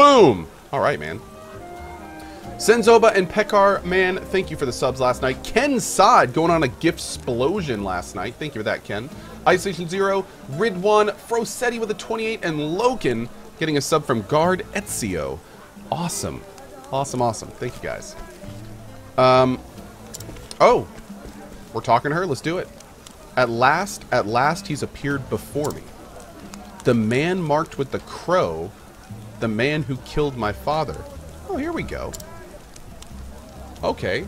Boom! Alright, man. Senzoba and Pekar, man, thank you for the subs last night. Ken Sod going on a gift explosion last night. Thank you for that, Ken. Isolation Zero, Ridwan, Frosetti with a 28, and Loken getting a sub from Guard Ezio. Awesome. Awesome, awesome. Thank you, guys. Oh, we're talking to her. Let's do it. At last, he's appeared before me. The man marked with the crow, the man who killed my father. Oh, here we go. Okay.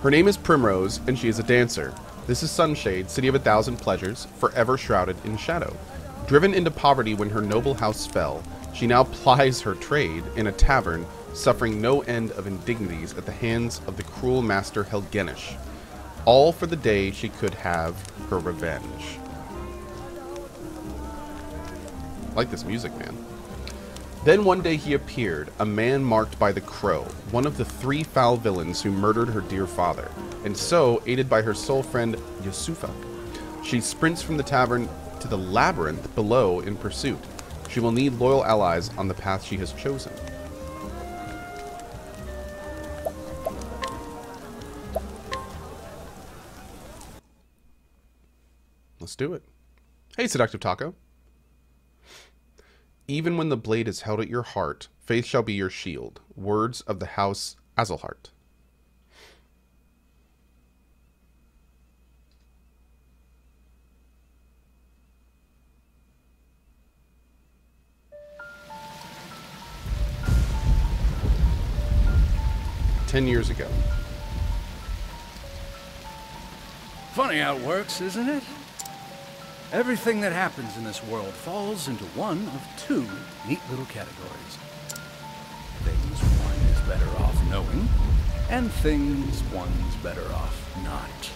Her name is Primrose, and she is a dancer. This is Sunshade, city of 1,000 pleasures, forever shrouded in shadow. Driven into poverty when her noble house fell, she now plies her trade in a tavern, suffering no end of indignities at the hands of the cruel master Helgenish. All for the day she could have her revenge. I like this music, man. Then one day he appeared, a man marked by the crow, one of the 3 foul villains who murdered her dear father, and so, aided by her soul friend Yusufa, she sprints from the tavern to the labyrinth below in pursuit. She will need loyal allies on the path she has chosen. Let's do it. Hey, Seductive Taco. Even when the blade is held at your heart, faith shall be your shield. Words of the house Azelhart. "10 years ago. Funny how it works, isn't it? Everything that happens in this world falls into one of 2 neat little categories. Things one is better off knowing, and things one's better off not.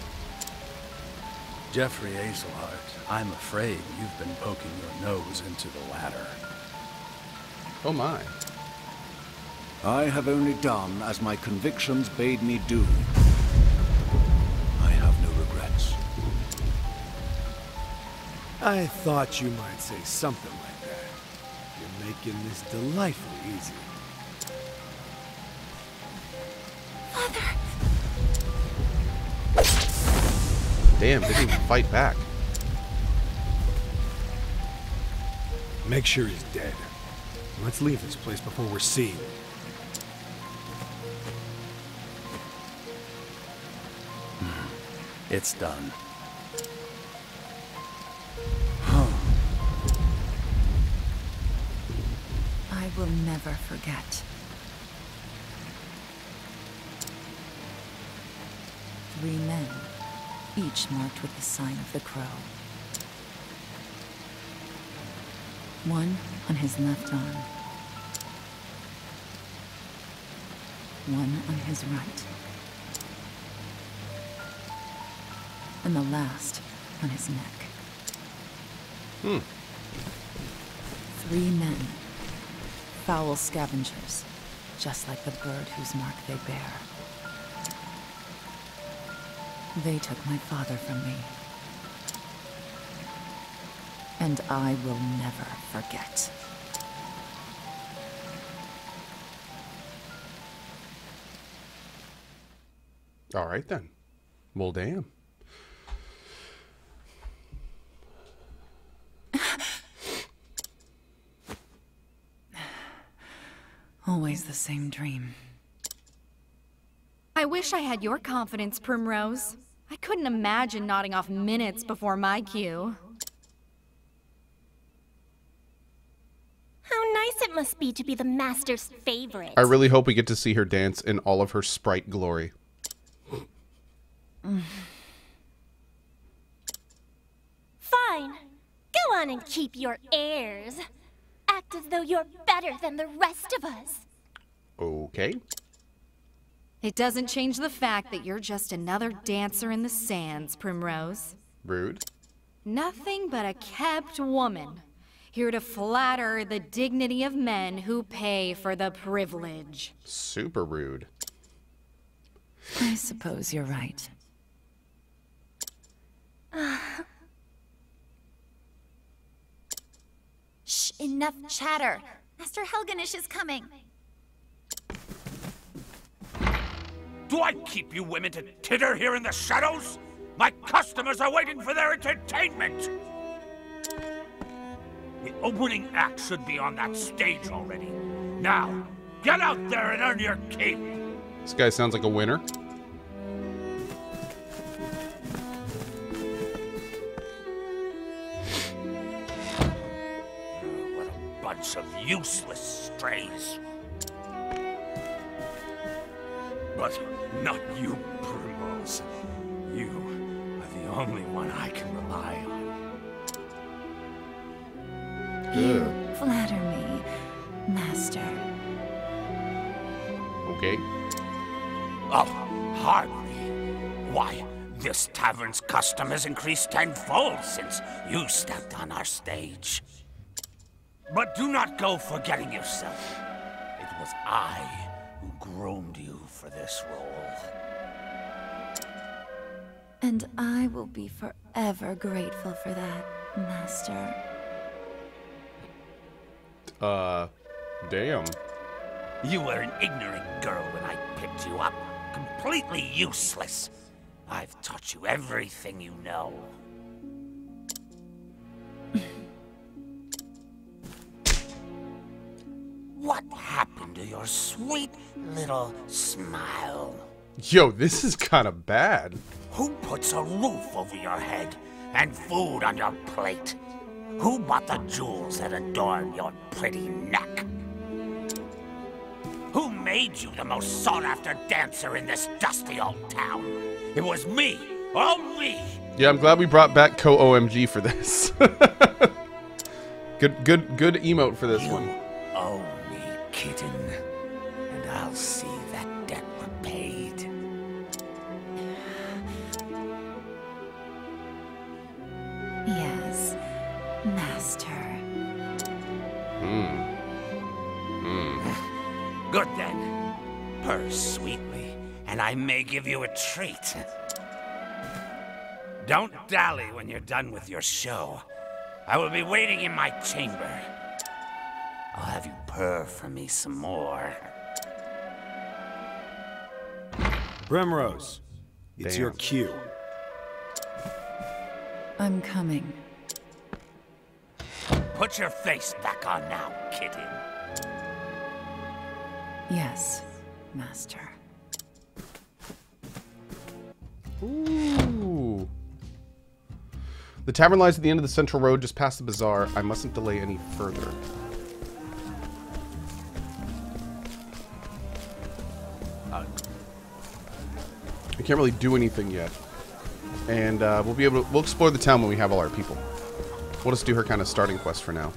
Jeffrey Azelhart, I'm afraid you've been poking your nose into the latter. Oh my. I have only done as my convictions bade me do. I have no regrets. I thought you might say something like that. You're making this delightfully easy. Father! Damn, didn't even fight back. Make sure he's dead. Let's leave this place before we're seen. It's done. I will never forget. 3 men, each marked with the sign of the crow. One on his left arm. One on his right. And the last on his neck. 3 men. Foul scavengers, just like the bird whose mark they bear. They took my father from me. And I will never forget. All right, then. Well, damn. Always the same dream. I wish I had your confidence, Primrose. I couldn't imagine nodding off minutes before my cue. How nice it must be to be the Master's favorite. I really hope we get to see her dance in all of her sprite glory. Fine. Go on and keep your airs. Act as though you're better than the rest of us. Okay. It doesn't change the fact that you're just another dancer in the sands, Primrose. Rude. Nothing but a kept woman, here to flatter the dignity of men who pay for the privilege. Super rude. I suppose you're right. enough chatter. Master Helganish is coming. Do I keep you women to titter here in the shadows? My customers are waiting for their entertainment! The opening act should be on that stage already. Now, get out there and earn your keep! This guy sounds like a winner. What a bunch of useless strays. But not you, Primrose. You are the only one I can rely on. You flatter me, Master. Okay. Oh, hardly. Why, this tavern's custom has increased tenfold since you stepped on our stage. But do not go forgetting yourself. It was I who groomed you for this role. And I will be forever grateful for that, Master. Damn. You were an ignorant girl when I picked you up. Completely useless. I've taught you everything you know. What happened to your sweet little smile? Yo, this is kind of bad. Who puts a roof over your head and food on your plate? Who bought the jewels that adorn your pretty neck? Who made you the most sought-after dancer in this dusty old town? It was me, all me. Yeah, I'm glad we brought back CohhOMG for this. good emote for this one. Oh me, kitten, and I'll see that debt repaid. Yes, Master. Good then. Purr sweetly, and I may give you a treat. Don't dally when you're done with your show. I will be waiting in my chamber. I'll have you purr for me some more. Primrose, it's Damn. your cue. I'm coming. Put your face back on now, kitten. Yes, Master. Ooh. The tavern lies at the end of the central road just past the bazaar. I mustn't delay any further. I can't really do anything yet. And we'll explore the town when we have all our people. We'll just do her kind of starting quest for now.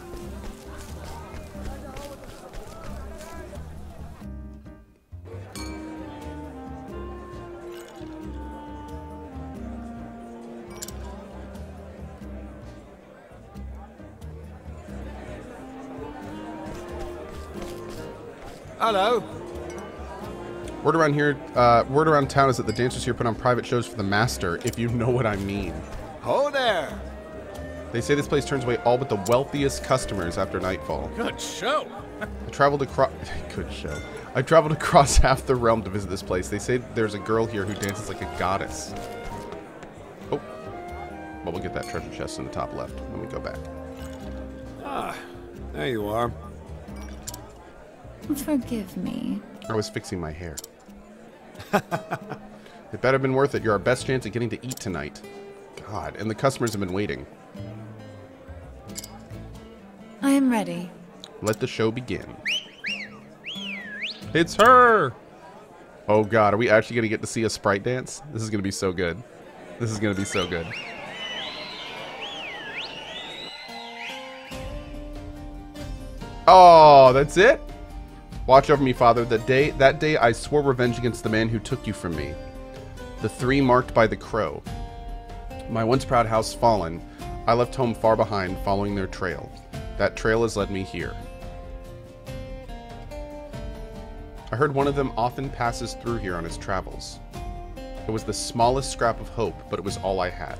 Hello. Word around town is that the dancers here put on private shows for the master, if you know what I mean. Ho there. They say this place turns away all but the wealthiest customers after nightfall. Good show. I traveled across... Good show. I traveled across half the realm to visit this place. They say there's a girl here who dances like a goddess. Oh. Well, we'll get that treasure chest in the top left when we go back. Ah, there you are. Forgive me. I was fixing my hair. It better have been worth it. You're our best chance at getting to eat tonight. God, and the customers have been waiting. I am ready. Let the show begin. It's her! Oh God, are we actually going to get to see a sprite dance? This is going to be so good. This is going to be so good. Oh, that's it? Watch over me, Father. That day I swore revenge against the man who took you from me. The three marked by the crow. My once proud house fallen, I left home far behind, following their trail. That trail has led me here. I heard one of them often passes through here on his travels. It was the smallest scrap of hope, but it was all I had.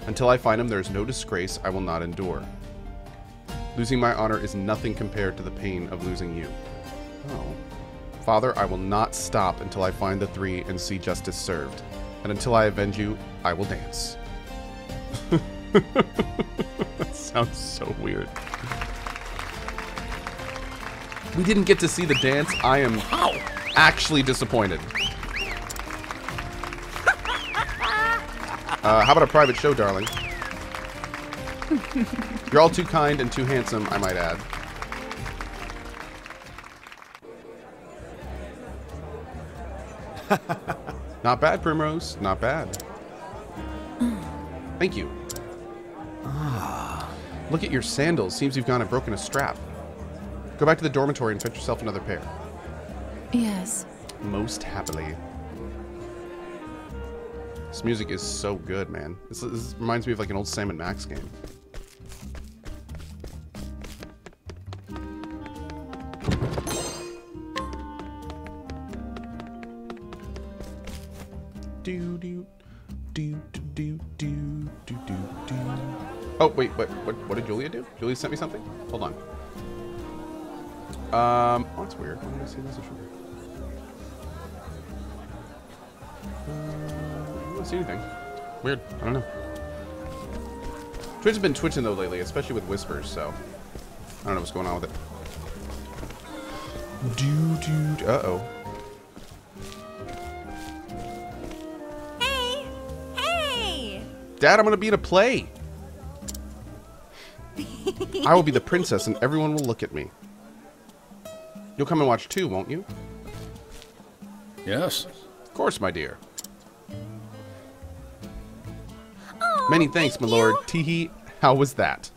Until I find him, there is no disgrace I will not endure. Losing my honor is nothing compared to the pain of losing you. Oh. Father, I will not stop until I find the three and see justice served. And until I avenge you, I will dance. That sounds so weird. We didn't get to see the dance. I am actually disappointed. How about a private show, darling? You're all too kind and too handsome, I might add. Not bad, Primrose. Not bad. Thank you. Look at your sandals. Seems you've gone and broken a strap. Go back to the dormitory and fetch yourself another pair. Yes. Most happily. This music is so good, man. This reminds me of like an old Sam & Max game. Oh, wait, what did Julia do? Julia sent me something? Hold on. Oh, that's weird. Why did I see a message from her? I don't see anything. Weird. I don't know. Twitch has been twitching though lately, especially with whispers, so I don't know what's going on with it. Uh-oh. Hey! Dad, I'm gonna be in a play. I will be the princess and everyone will look at me. You'll come and watch too, won't you? Yes. Of course, my dear. Many thanks, my lord. Teehee, how was that?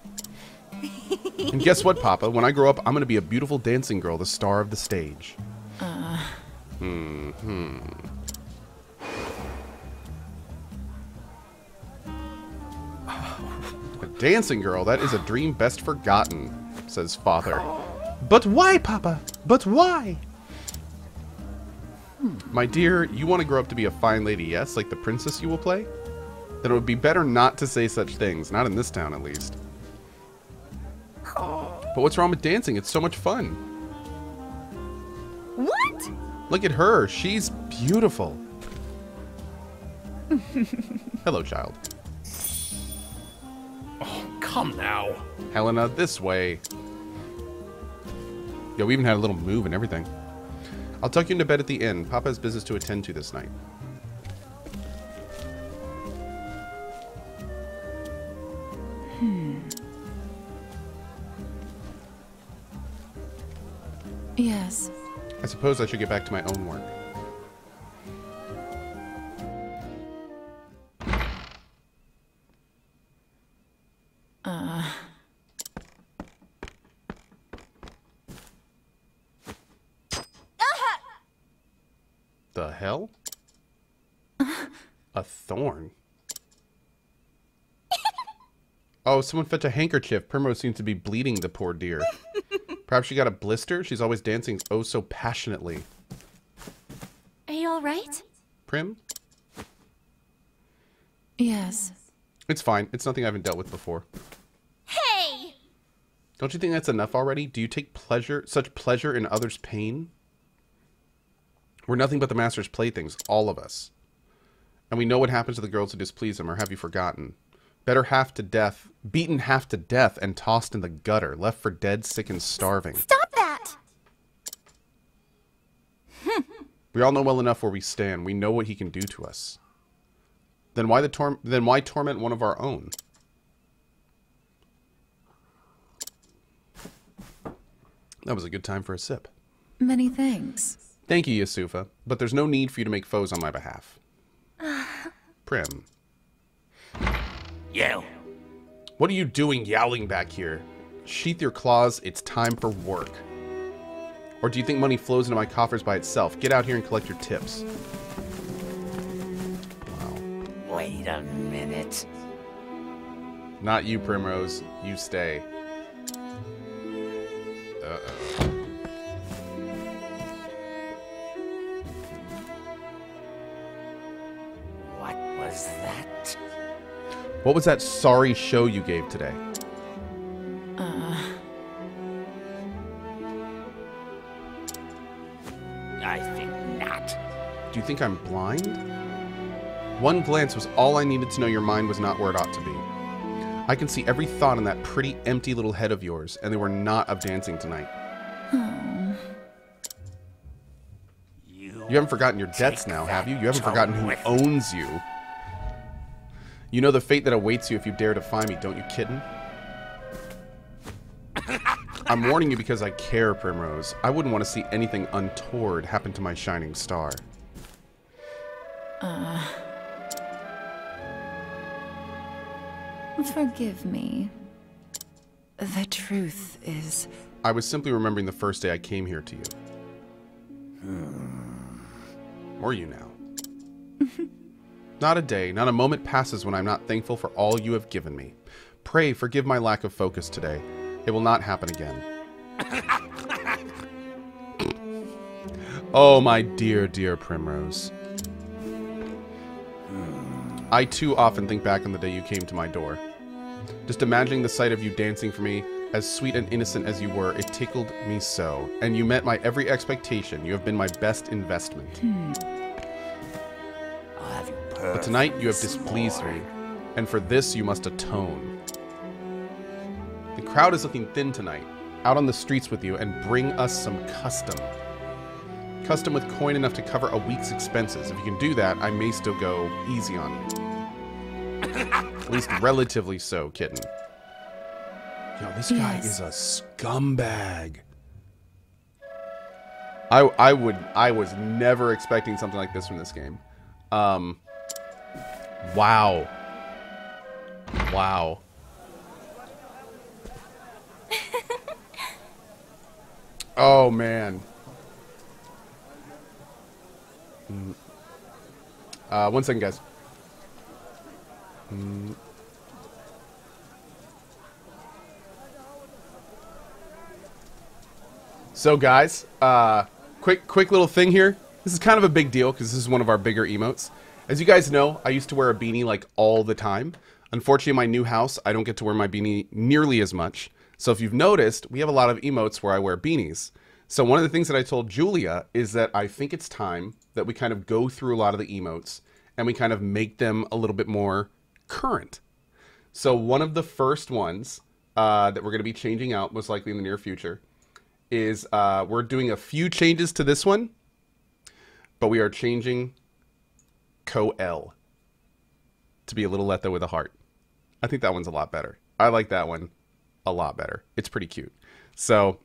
And guess what, Papa? When I grow up, I'm going to be a beautiful dancing girl, the star of the stage. A dancing girl? That is a dream best forgotten, says father. But why, Papa? But why? My dear, you want to grow up to be a fine lady, yes? Like the princess you will play? Then it would be better not to say such things. Not in this town, at least. But what's wrong with dancing? It's so much fun. What? Look at her. She's beautiful. Hello, child. Oh, come now. Helena, this way. Yo, we even had a little move and everything. I'll tuck you into bed at the inn. Papa has business to attend to this night. Yes. I suppose I should get back to my own work. The hell? A thorn. Oh, someone fetch a handkerchief. Primrose seems to be bleeding, the poor dear. Perhaps she got a blister? She's always dancing oh so passionately. Are you alright? Prim? Yes. It's fine. It's nothing I haven't dealt with before. Hey! Don't you think that's enough already? Do you take such pleasure in others' pain? We're nothing but the master's playthings, all of us. And we know what happens to the girls who displease him, or have you forgotten? Better beaten half to death and tossed in the gutter, left for dead, sick, and starving. Stop that! We all know well enough where we stand. We know what he can do to us. Then why torment one of our own? That was a good time for a sip. Many thanks. Thank you, Yasufa, but there's no need for you to make foes on my behalf. Prim. You. What are you doing yowling back here? Sheath your claws, it's time for work. Or do you think money flows into my coffers by itself? Get out here and collect your tips. Wow. Wait a minute. Not you, Primrose. You stay. Uh-oh. What was that? What was that sorry show you gave today? Do you think I'm blind? One glance was all I needed to know your mind was not where it ought to be. I can see every thought in that pretty empty little head of yours, and they were not of dancing tonight. Oh. You haven't forgotten your debts now, have you? You haven't forgotten who owns you. You know the fate that awaits you if you dare to find me, don't you, kitten? I'm warning you because I care, Primrose. I wouldn't want to see anything untoward happen to my shining star. Forgive me. The truth is... I was simply remembering the first day I came here to you. Or you now. Not a day, not a moment passes when I'm not thankful for all you have given me. Pray forgive my lack of focus today. It will not happen again. Oh, my dear, dear Primrose. I too often think back on the day you came to my door. Just imagining the sight of you dancing for me, as sweet and innocent as you were, it tickled me so. And you met my every expectation. You have been my best investment. But tonight you have displeased me, and for this you must atone. The crowd is looking thin tonight. Out on the streets with you, and bring us some custom. Custom with coin enough to cover a week's expenses. If you can do that, I may still go easy on you. At least relatively so, kitten. Yo, this guy is a scumbag. I was never expecting something like this from this game. Wow. Wow. Oh, man. One second, guys. So, guys, quick little thing here. This is kind of a big deal because this is one of our bigger emotes. As you guys know, I used to wear a beanie like all the time. Unfortunately, in my new house, I don't get to wear my beanie nearly as much. So if you've noticed, we have a lot of emotes where I wear beanies. So one of the things that I told Julia is that I think it's time that we kind of go through a lot of the emotes and we kind of make them a little bit more current. So one of the first ones that we're going to be changing out, most likely in the near future, is we're doing a few changes to this one, but we are changing Cohl to be a little Letho with a heart. I think that one's a lot better. I like that one a lot better. It's pretty cute. So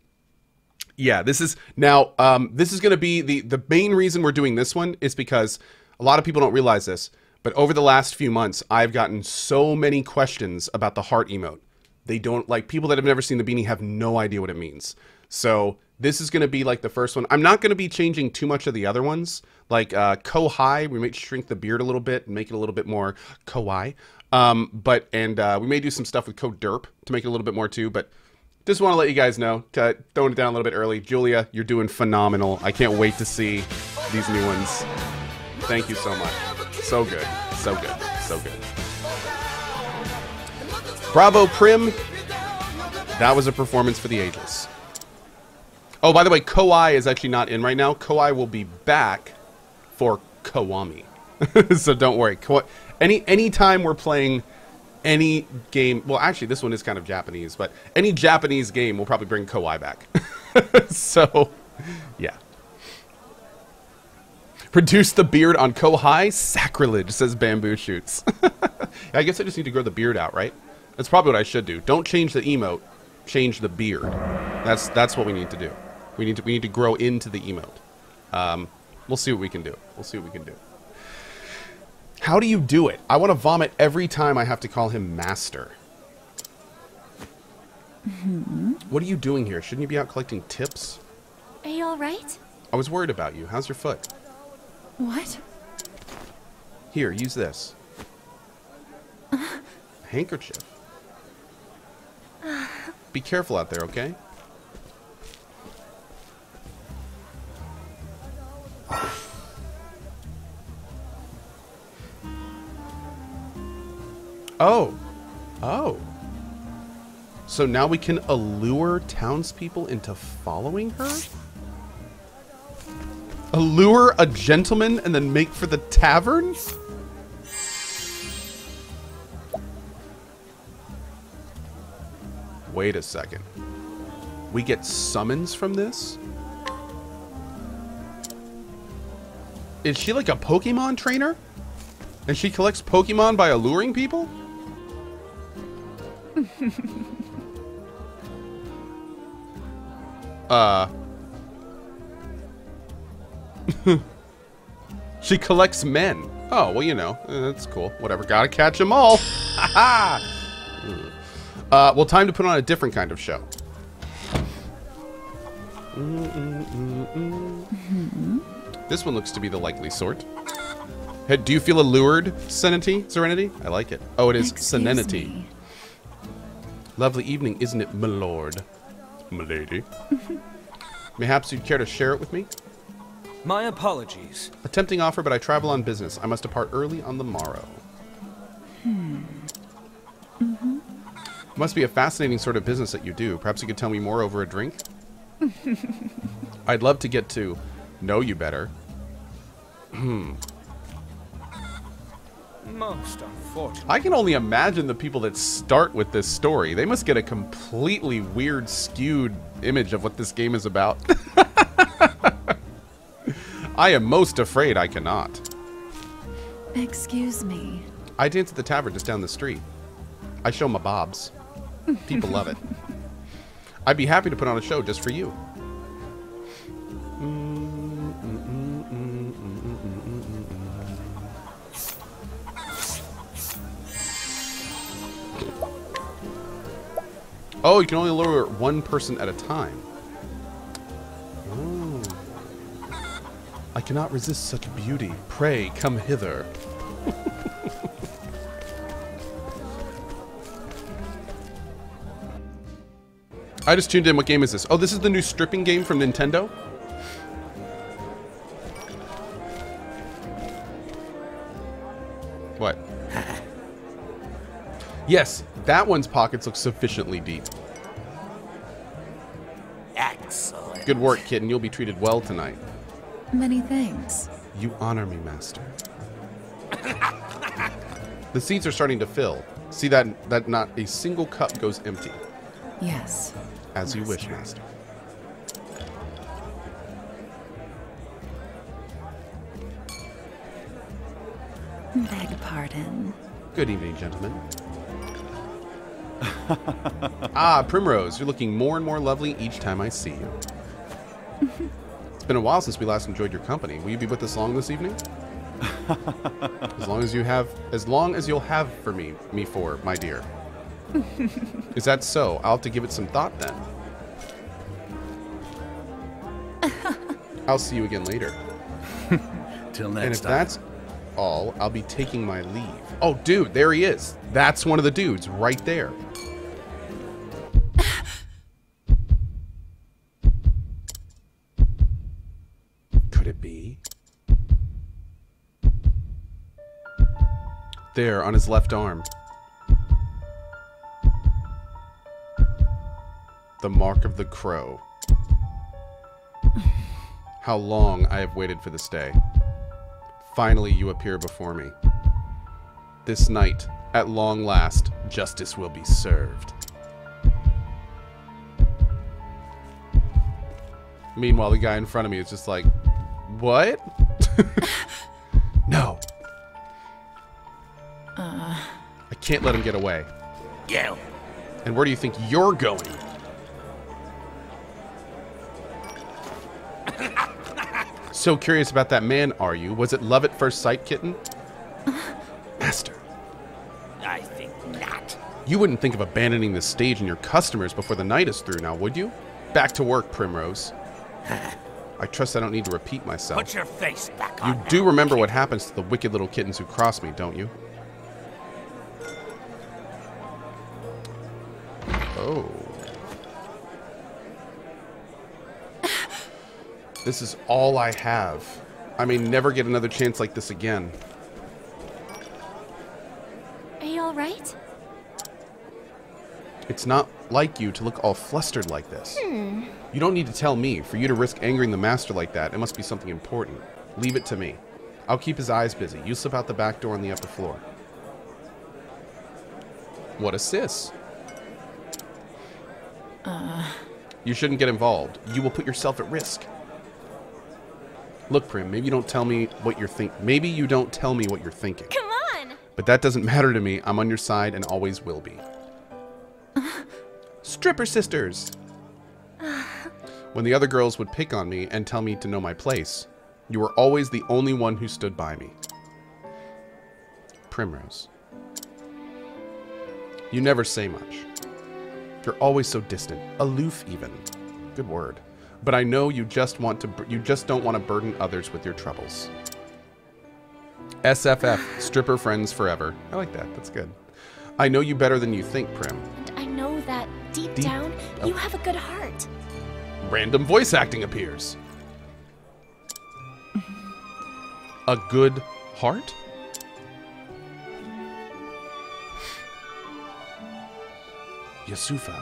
yeah, this is now this is going to be the main reason we're doing this one is because a lot of people don't realize this, but over the last few months I've gotten so many questions about the heart emote. They don't, like, people that have never seen the beanie have no idea what it means. So this is going to be like the first one. I'm not going to be changing too much of the other ones. Like Kohai, we might shrink the beard a little bit and make it a little bit more kawaii. We may do some stuff with Derp to make it a little bit more too. But just want to let you guys know, throwing it down a little bit early. Julia, you're doing phenomenal. I can't wait to see these new ones. Thank you so much. So good. So good. So good. Bravo, Prim. That was a performance for the ages. Oh, by the way, Kohai is actually not in right now. Kohai will be back for Kiwami. So don't worry. Anytime we're playing any game, well, actually, this one is kind of Japanese, but any Japanese game will probably bring Kohai back. So, yeah. Produce the beard on Kohai? Sacrilege, says Bamboo Shoots. I guess I just need to grow the beard out, right? That's probably what I should do. Don't change the emote, change the beard. That's what we need to do. We need to grow into the emote. We'll see what we can do. We'll see what we can do. How do you do it? I want to vomit every time I have to call him master. What are you doing here? Shouldn't you be out collecting tips? Are you alright? I was worried about you. How's your foot? What? Here, use this. Handkerchief. Be careful out there, okay? Oh. Oh. So now we can allure townspeople into following her? Allure a gentleman and then make for the tavern? Wait a second. We get summons from this? Is she like a Pokemon trainer? And she collects Pokemon by alluring people? She collects men. Oh, well, you know, that's cool. Whatever. Gotta catch them all. Ha ha! Well, time to put on a different kind of show. This one looks to be the likely sort. Hey, do you feel allured, Serenity? I like it. Oh, it is Serenity. Lovely evening, isn't it, my lord? Milady. Mayhaps you'd care to share it with me? My apologies. A tempting offer, but I travel on business. I must depart early on the morrow. Must be a fascinating sort of business that you do. Perhaps you could tell me more over a drink? I'd love to get to know you better. Most unfortunate. I can only imagine the people that start with this story. They must get a completely weird, skewed image of what this game is about. I am most afraid I cannot. Excuse me. I dance at the tavern just down the street. I show my bobs. People love it. I'd be happy to put on a show just for you. Oh, you can only lure one person at a time. Oh. I cannot resist such beauty. Pray, come hither. I just tuned in. What game is this? Oh, this is the new stripping game from Nintendo? What? Yes, that one's pockets look sufficiently deep. Excellent. Good work, kitten. You'll be treated well tonight. Many thanks. You honor me, master. The seats are starting to fill. See that not a single cup goes empty. Yes. As you wish, master. Beg pardon. Good evening, gentlemen. Ah, Primrose, you're looking more and more lovely each time I see you. It's been a while since we last enjoyed your company. Will you be with us long this evening? As long as you'll have for me for, my dear. Is that so? I'll have to give it some thought then. I'll see you again later. Till next time. And if that's all, I'll be taking my leave. Oh, dude, there he is. That's one of the dudes right there. Could it be? There, on his left arm. The mark of the crow. How long I have waited for this day. Finally, you appear before me. This night, at long last, justice will be served. Meanwhile, the guy in front of me is just like, what? No. I can't let him get away. You. And where do you think you're going? So curious about that man, are you? Was it love at first sight, kitten? Master. I think not. You wouldn't think of abandoning the stage and your customers before the night is through now, would you? Back to work, Primrose. I trust I don't need to repeat myself. Put your face back on. You do remember what happens to the wicked little kittens who cross me, don't you? Oh. This is all I have. I may never get another chance like this again. Are you alright? It's not like you to look all flustered like this. You don't need to tell me. For you to risk angering the master like that, it must be something important. Leave it to me. I'll keep his eyes busy. You slip out the back door on the upper floor. What a sis. You shouldn't get involved. You will put yourself at risk. Look, Prim, maybe you don't tell me what you're thinking. Maybe you don't tell me what you're thinking. Come on! But that doesn't matter to me. I'm on your side and always will be. Stripper sisters! When the other girls would pick on me and tell me to know my place, you were always the only one who stood by me. Primrose. You never say much. You're always so distant, aloof even. Good word. But I know you just don't want to burden others with your troubles. SFF, stripper friends forever. I like that. That's good. I know you better than you think, Prim. And I know that deep down, you have a good heart. Random voice acting appears. A good heart? Yasufa.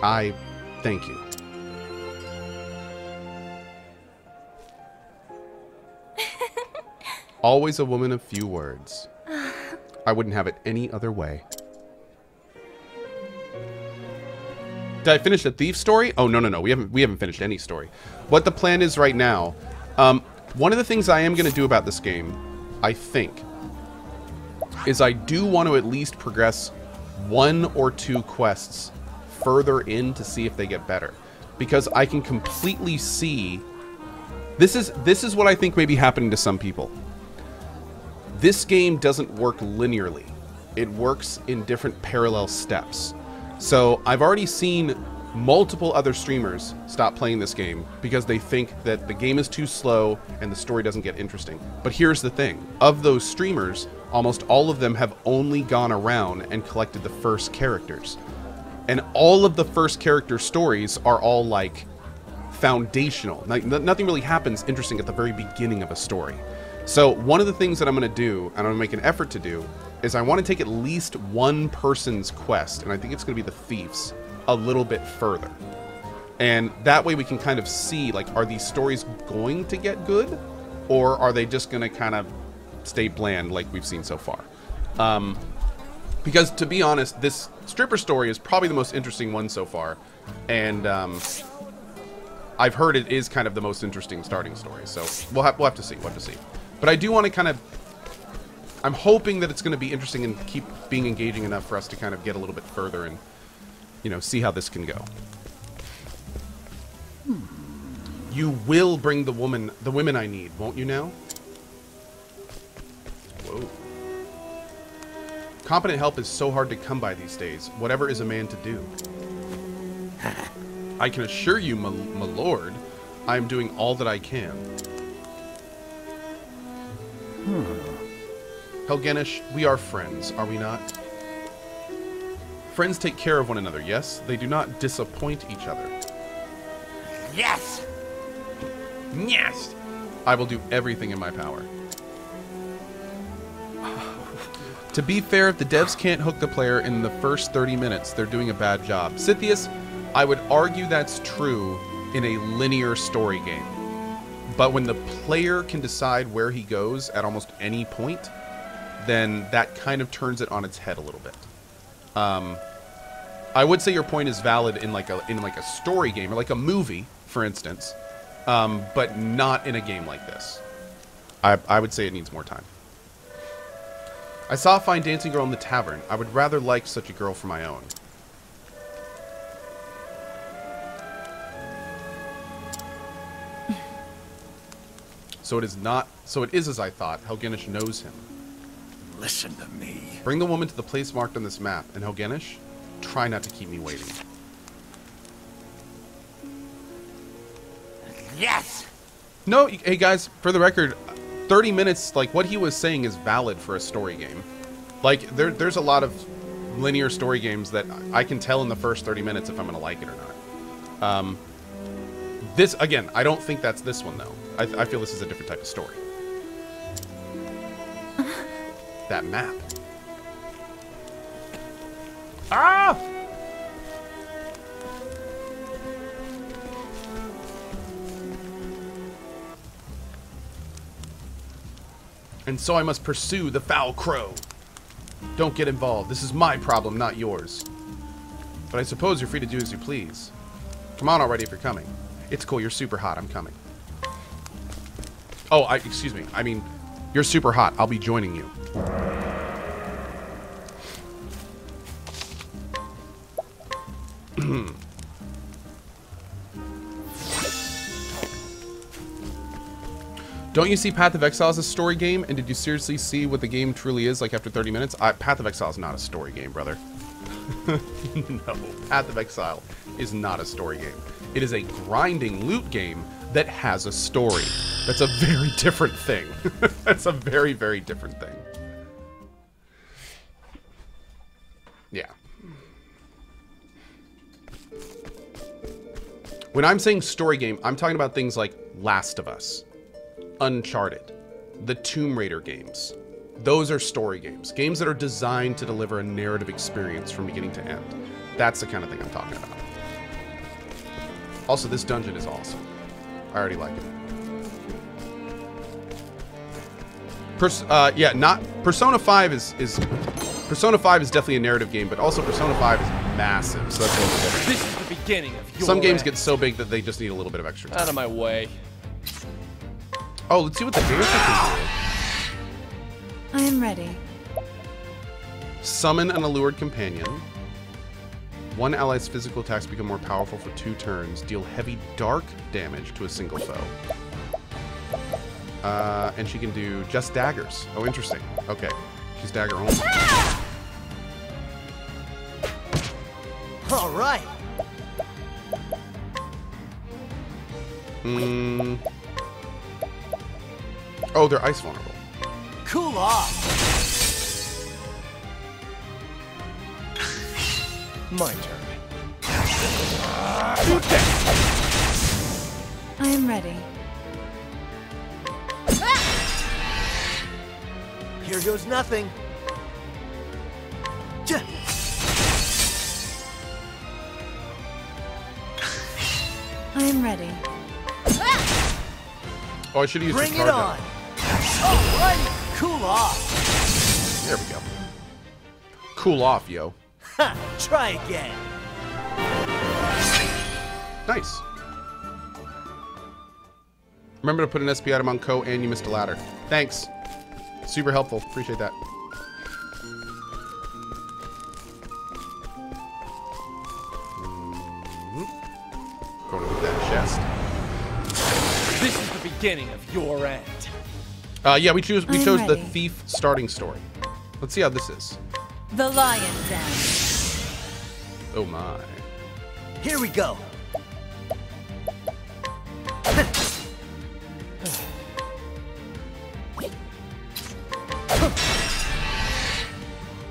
I thank you. Always a woman of few words. I wouldn't have it any other way. Did I finish the thief story? Oh, no. We haven't finished any story. What the plan is right now, one of the things I am going to do about this game, I think, is I do want to at least progress 1 or 2 quests further in to see if they get better. Because I can completely see... This is what I think may be happening to some people. This game doesn't work linearly. It works in different parallel steps. So I've already seen multiple other streamers stop playing this game because they think that the game is too slow and the story doesn't get interesting. But here's the thing. Of those streamers, almost all of them have only gone around and collected the first characters. And all of the first character stories are all like foundational. Nothing really happens interesting at the very beginning of a story. So one of the things that I'm going to do, and I'm going to make an effort to do, is I want to take at least one person's quest, and I think it's going to be the Thief's, a little bit further. And that way we can kind of see, like, are these stories going to get good? Or are they just going to kind of stay bland like we've seen so far? Because, to be honest, this stripper story is probably the most interesting one so far. And I've heard it is kind of the most interesting starting story. So we'll have to see. We'll have to see. But I do want to kind of... I'm hoping that it's going to be interesting and keep being engaging enough for us to kind of get a little bit further and, you know, see how this can go. You will bring the women I need, won't you now? Whoa. Competent help is so hard to come by these days. Whatever is a man to do. I can assure you, my lord, I am doing all that I can. Helgenish, we are friends, are we not? Friends take care of one another, yes? They do not disappoint each other. Yes! Yes! I will do everything in my power. To be fair, if the devs can't hook the player in the first 30 minutes, they're doing a bad job. Scythius, I would argue that's true in a linear story game. But when the player can decide where he goes at almost any point, then that kind of turns it on its head a little bit. I would say your point is valid in like a story game or like a movie, for instance, but not in a game like this. I would say it needs more time. I saw a fine dancing girl in the tavern. I would rather like such a girl for my own. So it is as I thought. Helgenish knows him. Listen to me. Bring the woman to the place marked on this map, and Helgenish, try not to keep me waiting. Yes! No, hey guys, for the record, 30 minutes, like what he was saying is valid for a story game. Like, there's a lot of linear story games that I can tell in the first 30 minutes if I'm going to like it or not. This, again, I don't think that's this one, though. I feel this is a different type of story. That map. Ah! And so I must pursue the foul crow. Don't get involved. This is my problem, not yours. But I suppose you're free to do as you please. Come on already if you're coming. It's cool, you're super hot, I'm coming. Oh, excuse me. I mean, you're super hot. I'll be joining you. Don't you see Path of Exile as a story game? And did you seriously see what the game truly is like after 30 minutes? Path of Exile is not a story game, brother. No, Path of Exile is not a story game. It is a grinding loot game that has a story. That's a very different thing. That's a very, very different thing. Yeah. When I'm saying story game, I'm talking about things like Last of Us, Uncharted, the Tomb Raider games. Those are story games. Games that are designed to deliver a narrative experience from beginning to end. That's the kind of thing I'm talking about. Also, this dungeon is awesome. I already like it. Persona 5 is Persona 5 is definitely a narrative game, but also Persona 5 is massive, so that's a little different. This is the beginning of your Some games get so big that they just need a little bit of extra time. Out of my way. Oh, let's see what the dancer can do. I am ready. Summon an allured companion. One ally's physical attacks become more powerful for 2 turns. Deal heavy dark damage to a single foe. And she can do just daggers. Oh, interesting. Okay. She's dagger only. All right. Oh, they're ice vulnerable. Cool off. My turn. I am ready. Here goes nothing. I am ready. Oh, I should have used Bring the it on. Alright, cool off. There we go. Cool off, yo. Ha, try again. Nice. Remember to put an SP item on Co, and you missed a ladder. Thanks. Super helpful. Appreciate that. Going to get that chest. This is the beginning of your end. Yeah, we chose the ready. thief starting story. Let's see how this is. The lion den. Oh my. Here we go.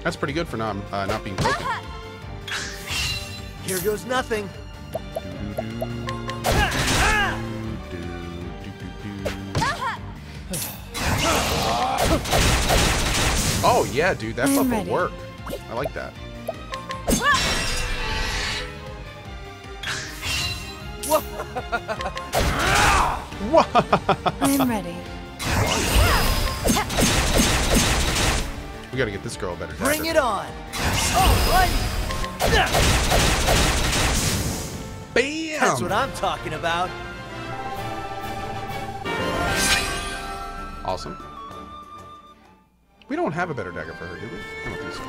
That's pretty good for not being broken. Here goes nothing. Oh yeah, dude, that buff will ready. work. I like that. I am ready. We gotta get this girl a better Bring dagger. it on. Alright. Bam! That's what I'm talking about. Awesome. We don't have a better dagger for her, do we? I don't think so.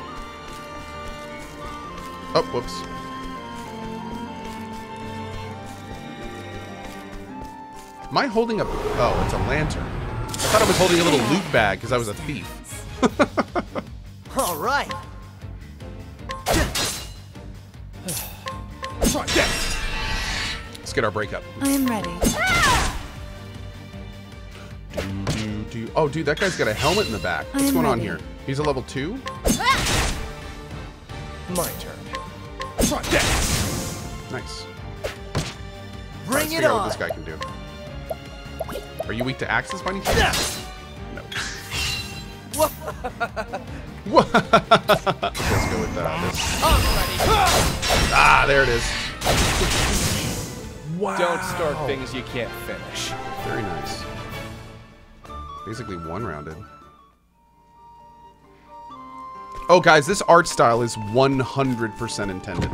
Oh, whoops. Am I holding a... Oh, it's a lantern. I thought I was holding a little loot bag because I was a thief. All right. Let's get our breakup. I am ready. Oh, dude, that guy's got a helmet in the back. What's going on here? He's a level 2? My turn. Nice. Bring Let's it figure out on. what this guy can do. Are you weak to axes by any chance? No. Okay, let's go with that. about this. Ah, there it is. Wow. Don't start things you can't finish. Very nice. Basically one-rounded. Oh, guys, this art style is 100% intended.